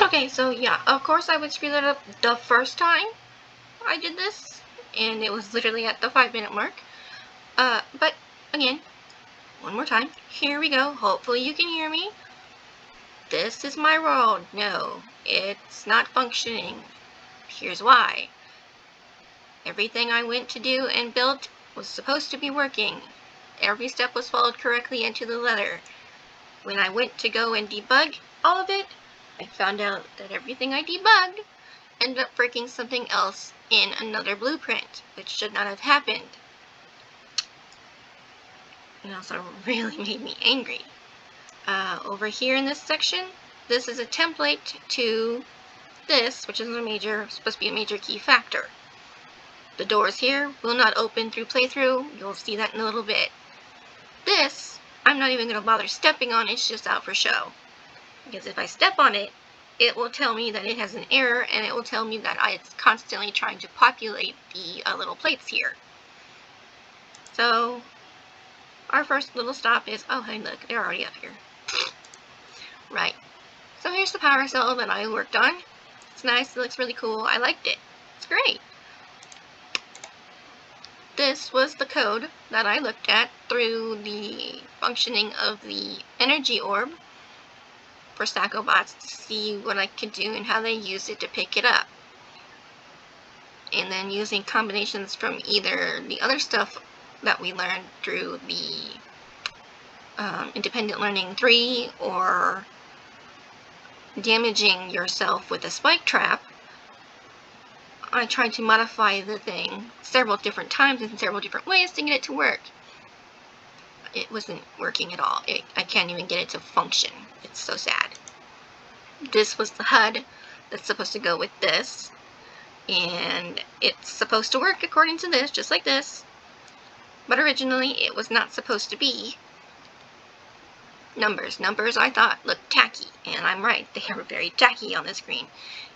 Okay, so yeah, of course I would screw that up the first time I did this, and it was literally at the 5-minute mark. But again, one more time. Here we go. Hopefully you can hear me. This is my world. No, it's not functioning. Here's why. Everything I went to do and built was supposed to be working. Every step was followed correctly and to the letter. When I went to go and debug all of it, I found out that everything I debugged ended up breaking something else in another blueprint, which should not have happened. And also really made me angry. Over here in this section, this is a template to this, which is supposed to be a major key factor. The doors here will not open through playthrough. You'll see that in a little bit. This, I'm not even going to bother stepping on. It's just out for show. Because if I step on it, it will tell me that it has an error, and it will tell me that it's constantly trying to populate the little plates here. So our first little stop is, oh hey look, they're already up here. Right. So here's the power cell that I worked on. It's nice, it looks really cool, I liked it. It's great. This was the code that I looked at through the functioning of the energy orb for Stackobots to see what I could do and how they use it to pick it up. And then using combinations from either the other stuff that we learned through the Independent Learning 3 or damaging yourself with a spike trap, I tried to modify the thing several different times in several different ways to get it to work. It wasn't working at all. I can't even get it to function. It's so sad. This was the HUD that's supposed to go with this, and it's supposed to work according to this, just like this, but originally it was not supposed to be numbers. Numbers I thought looked tacky, and I'm right, they are very tacky on the screen.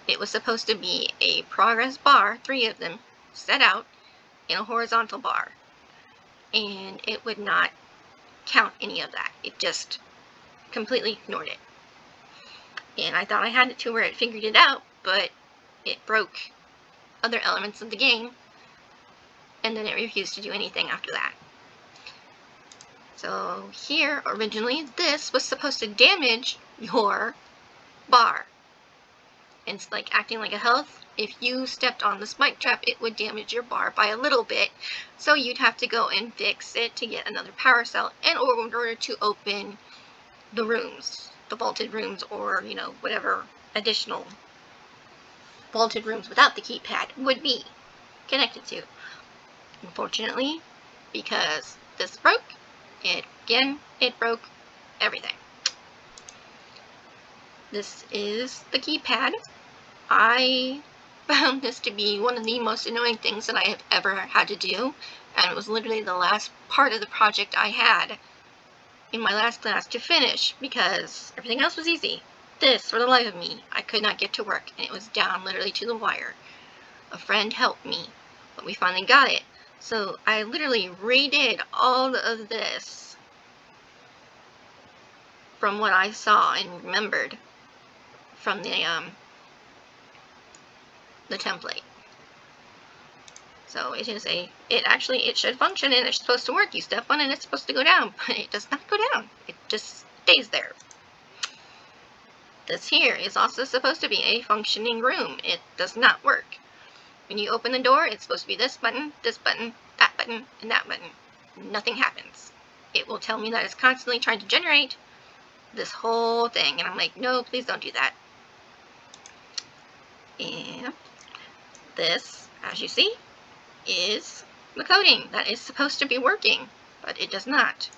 It was supposed to be a progress bar, 3 of them, set out in a horizontal bar, and it would not count any of that. It just completely ignored it. And I thought I had it to where it figured it out, but it broke other elements of the game, and then it refused to do anything after that. So here, originally, this was supposed to damage your bar. And it's like acting like a health. If you stepped on the spike trap, it would damage your bar by a little bit. So you'd have to go and fix it to get another power cell in order to open the rooms, the vaulted rooms, or, you know, whatever additional vaulted rooms without the keypad would be connected to. Unfortunately, because this broke, it broke everything. This is the keypad. I found this to be one of the most annoying things that I have ever had to do, and it was literally the last part of the project I had in my last class to finish, because everything else was easy. This, for the life of me, I could not get to work, and it was down literally to the wire. A friend helped me, but we finally got it. So I literally redid all of this from what I saw and remembered from the template. So it is it should function and it's supposed to work. You step on it, it's supposed to go down, but it does not go down. It just stays there. This here is also supposed to be a functioning room. It does not work. When you open the door, it's supposed to be this button, that button, and that button. Nothing happens. It will tell me that it's constantly trying to generate this whole thing, and I'm like, no, please don't do that. And this, as you see, is the coding that is supposed to be working, but it does not.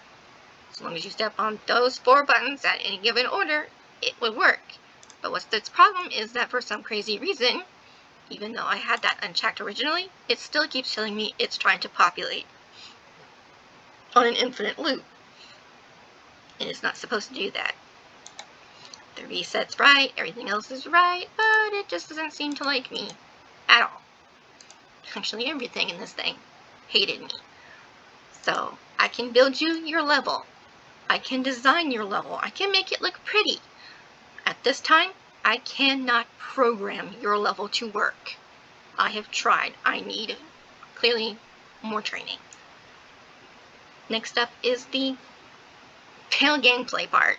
As long as you step on those 4 buttons at any given order, it would work. But what's its problem is that for some crazy reason, even though I had that unchecked originally, it still keeps telling me it's trying to populate on an infinite loop. And it's not supposed to do that. The reset's right, everything else is right, but it just doesn't seem to like me at all. Actually, everything in this thing hated me. So I can build you your level. I can design your level. I can make it look pretty. At this time, I cannot program your level to work. I have tried. I need, clearly, more training. Next up is the pale gameplay part.